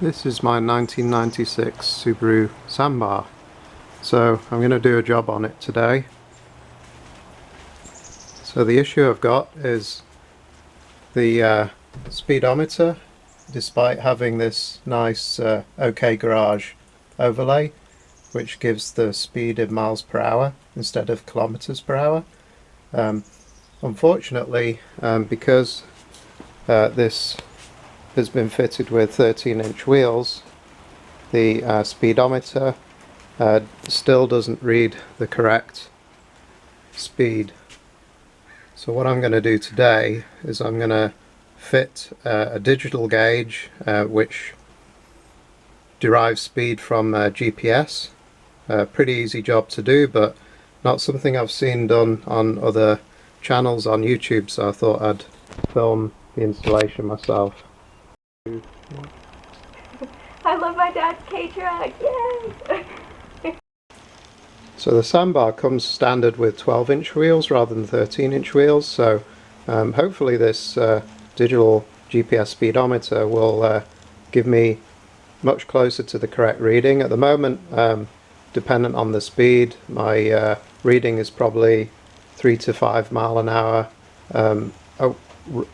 This is my 1996 Subaru Sambar, so I'm going to do a job on it today. So the issue I've got is the speedometer, despite having this nice OK Garage overlay, which gives the speed in miles per hour instead of kilometers per hour. Unfortunately, because this has been fitted with 13-inch wheels, the speedometer still doesn't read the correct speed. So what I'm going to do today is I'm going to fit a digital gauge which derives speed from GPS. Pretty easy job to do, but not something I've seen done on other channels on YouTube, so I thought I'd film the installation myself. I love my dad's K-Truck, yay! So the Sambar comes standard with 12-inch wheels rather than 13-inch wheels, so hopefully this digital GPS speedometer will give me much closer to the correct reading. At the moment, dependent on the speed, my reading is probably 3 to 5 mile an hour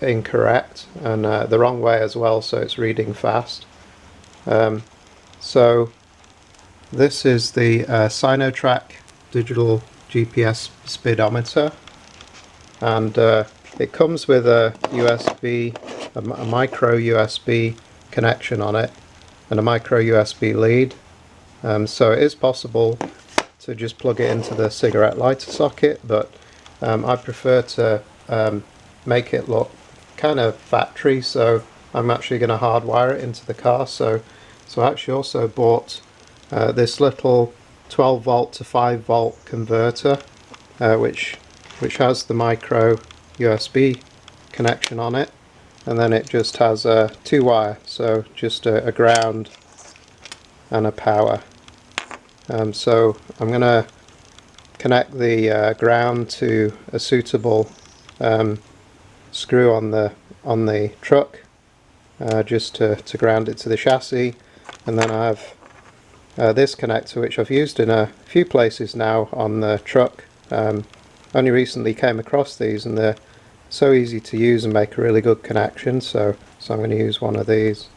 incorrect, and the wrong way as well, so it's reading fast. So this is the Sinotrack digital GPS speedometer, and it comes with a USB, a micro USB connection on it, and a micro USB lead. So it is possible to just plug it into the cigarette lighter socket, but I prefer to make it look kind of factory, so I'm actually going to hardwire it into the car. So I actually also bought this little 12 volt to 5 volt converter, which has the micro USB connection on it, and then it just has a 2-wire, so just a ground and a power. So I'm going to connect the ground to a suitable screw on the truck, just to ground it to the chassis, and then I have this connector, which I've used in a few places now on the truck. Only recently came across these, and they're so easy to use and make a really good connection, so I'm going to use one of these,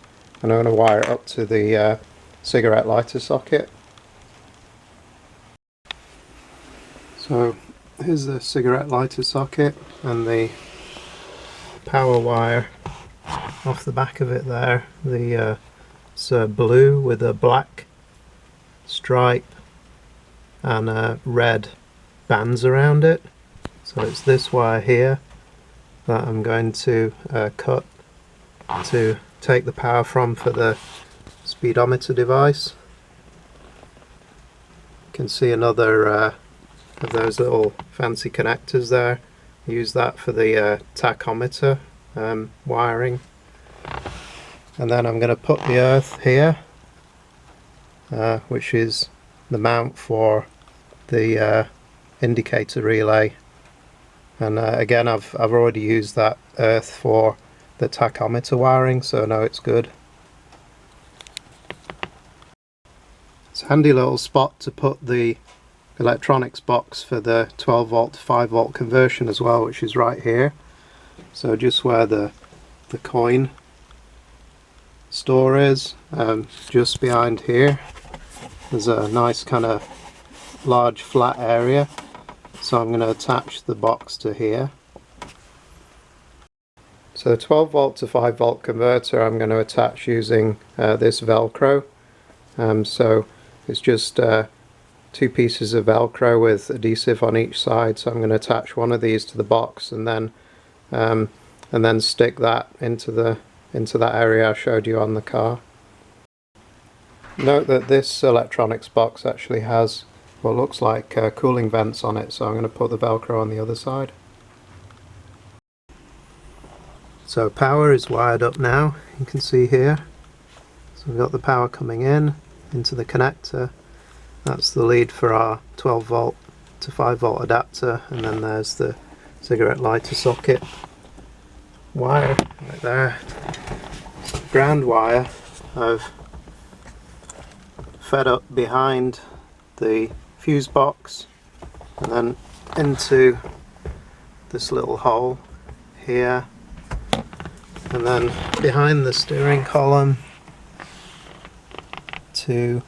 and I'm going to wire it up to the cigarette lighter socket. So here's the cigarette lighter socket and the power wire off the back of it there. It's blue with a black stripe and red bands around it. So it's this wire here that I'm going to cut to take the power from for the speedometer device. You can see another of those little fancy connectors there. Use that for the tachometer wiring. And then I'm going to put the earth here, which is the mount for the indicator relay. And again, I've already used that earth for the tachometer wiring, so I know it's good. It's a handy little spot to put the electronics box for the 12 volt to 5 volt conversion as well, which is right here. So just where the coin store is, just behind here, there's a nice kind of large flat area, so I'm going to attach the box to here. So the 12 volt to 5 volt converter I'm going to attach using this Velcro. So it's just 2 pieces of Velcro with adhesive on each side, so I'm going to attach one of these to the box and then stick that into that area I showed you on the car. Note that this electronics box actually has what looks like cooling vents on it, so I'm going to put the Velcro on the other side. So power is wired up now, you can see here. So we've got the power coming in into the connector. That's the lead for our 12 volt to 5 volt adapter, and then there's the cigarette lighter socket wire right there. Ground wire I've fed up behind the fuse box and then into this little hole here, and then behind the steering column to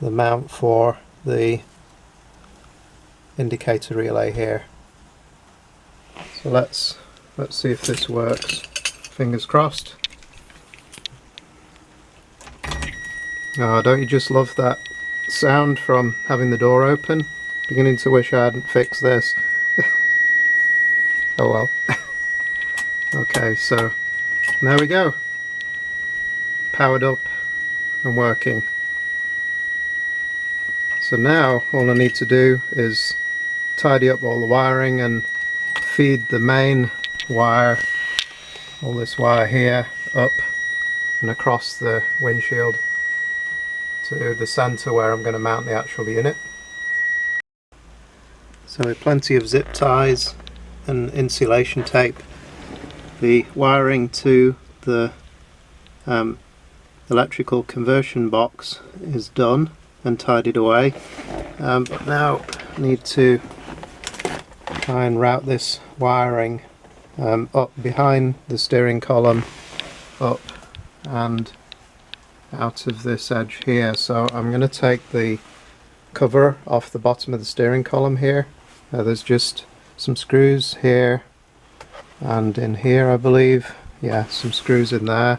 the mount for the indicator relay here. So let's see if this works. Fingers crossed. Oh, don't you just love that sound from having the door open? Beginning to wish I hadn't fixed this. Oh well. Okay, so there we go. Powered up and working. So now all I need to do is tidy up all the wiring and feed the main wire, all this wire here, up and across the windshield to the centre where I'm going to mount the actual unit. So with plenty of zip ties and insulation tape, the wiring to the electrical conversion box is done and tidied away, but now I need to try and route this wiring up behind the steering column, up and out of this edge here. So I'm going to take the cover off the bottom of the steering column here. There's just some screws here and in here, I believe. Yeah, some screws in there,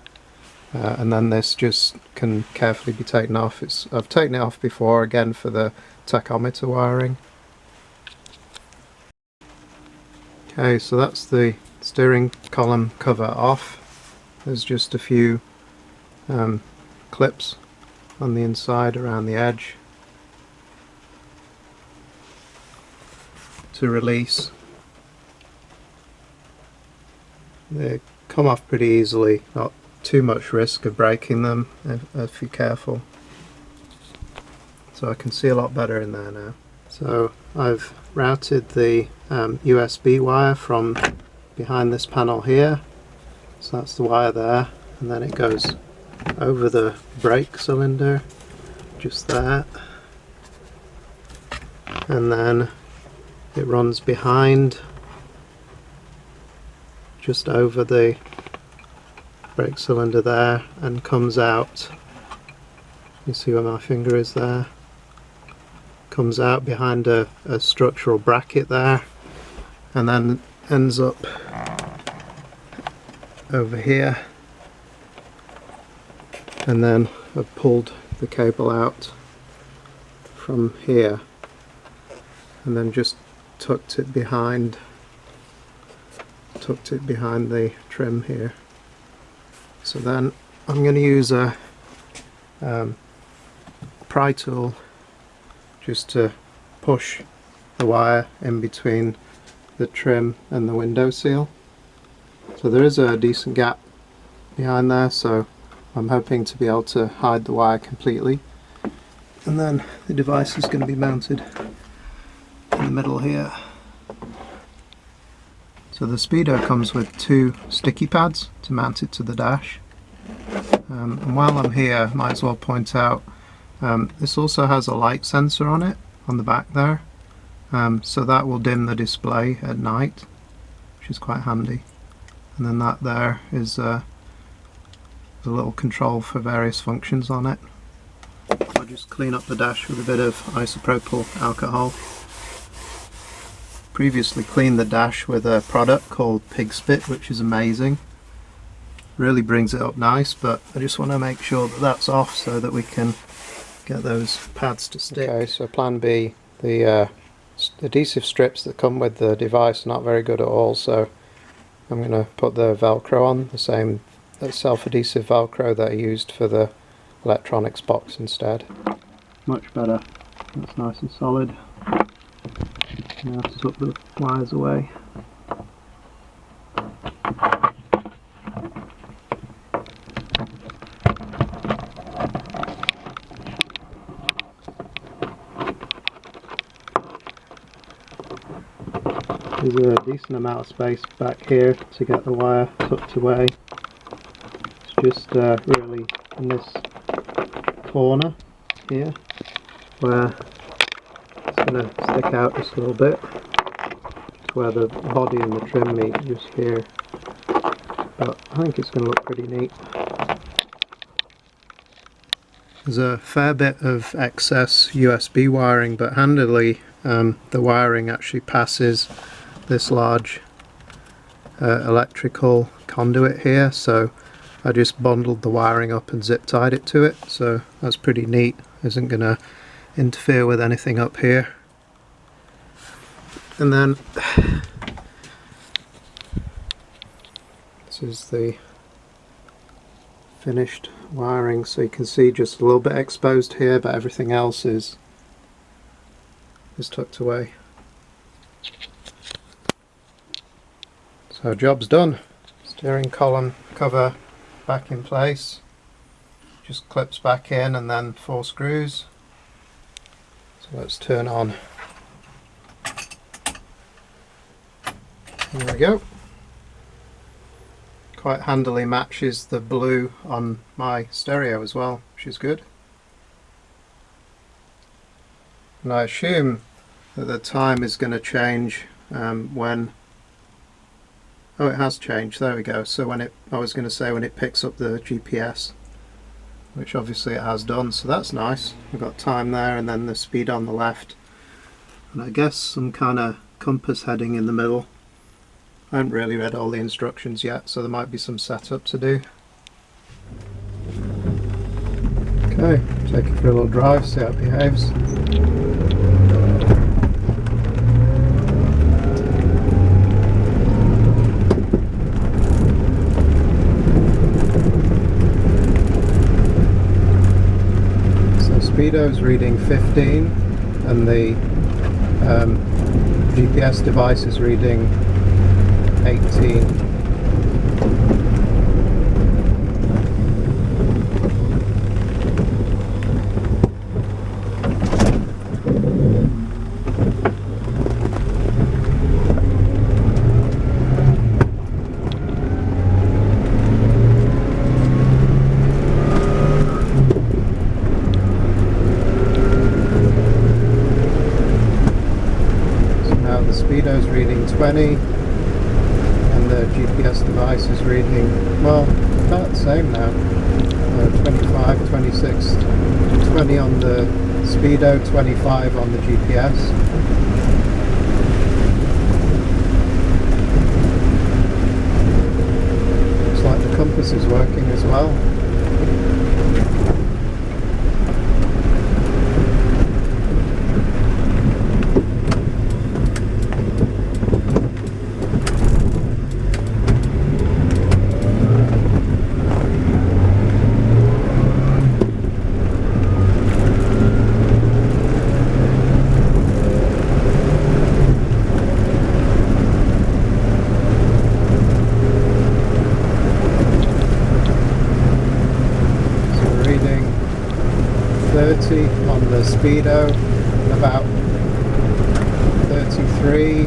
and then this just can carefully be taken off. I've taken it off before, again for the tachometer wiring. Okay, so that's the steering column cover off. There's just a few clips on the inside around the edge to release. They come off pretty easily, not too much risk of breaking them if you're careful. So I can see a lot better in there now. So I've routed the USB wire from behind this panel here. So that's the wire there, and then it goes over the brake cylinder, just there, and then it runs behind, just over the brake cylinder there, and comes out. You see where my finger is there? Comes out behind a structural bracket there, and then ends up over here. And then I've pulled the cable out from here and then just tucked it behind the trim here. So then I'm going to use a pry tool just to push the wire in between the trim and the window seal. So there is a decent gap behind there, so I'm hoping to be able to hide the wire completely. And then the device is going to be mounted in the middle here. So the Speedo comes with 2 sticky pads to mount it to the dash. And while I'm here, I might as well point out this also has a light sensor on it, on the back there. So that will dim the display at night, which is quite handy. And then that there is a little control for various functions on it. I'll just clean up the dash with a bit of isopropyl alcohol. Previously cleaned the dash with a product called Pig Spit, which is amazing. Really brings it up nice, but I just want to make sure that that's off so that we can get those pads to stick. Okay, so plan B, the adhesive strips that come with the device are not very good at all, so I'm going to put the Velcro on, the same self-adhesive Velcro that I used for the electronics box instead. Much better, that's nice and solid. Now to tuck the wires away. There's a decent amount of space back here to get the wire tucked away. It's just really in this corner here, where it's going to stick out just a little bit, where the body and the trim meet, just here. But I think it's going to look pretty neat. There's a fair bit of excess USB wiring, but handily the wiring actually passes this large electrical conduit here, so I just bundled the wiring up and zip tied it to it, so that's pretty neat. Isn't going to interfere with anything up here. And then this is the finished wiring, so you can see just a little bit exposed here, but everything else is tucked away. So job's done. Steering column cover back in place, just clips back in, and then 4 screws. So let's turn on. There we go. Quite handily matches the blue on my stereo as well, which is good. And I assume that the time is going to change when... Oh, it has changed, there we go. So when I was going to say when it picks up the GPS, which obviously it has done, so that's nice. We've got time there, and then the speed on the left. And I guess some kind of compass heading in the middle. I haven't really read all the instructions yet, so there might be some setup to do. Okay, take it for a little drive, see how it behaves. So Speedo's reading 15 and the GPS device is reading 18. So now the Speedo's reading 20. The GPS device is reading, well, about the same now. 25, 26, 20 on the Speedo, 25 on the GPS. Looks like the compass is working as well. On the Speedo, about 33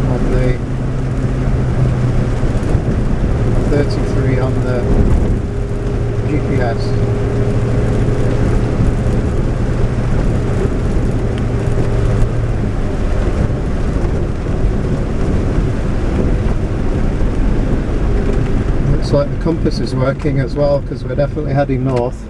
on the 33 on the GPS. Looks like the compass is working as well, because we're definitely heading north.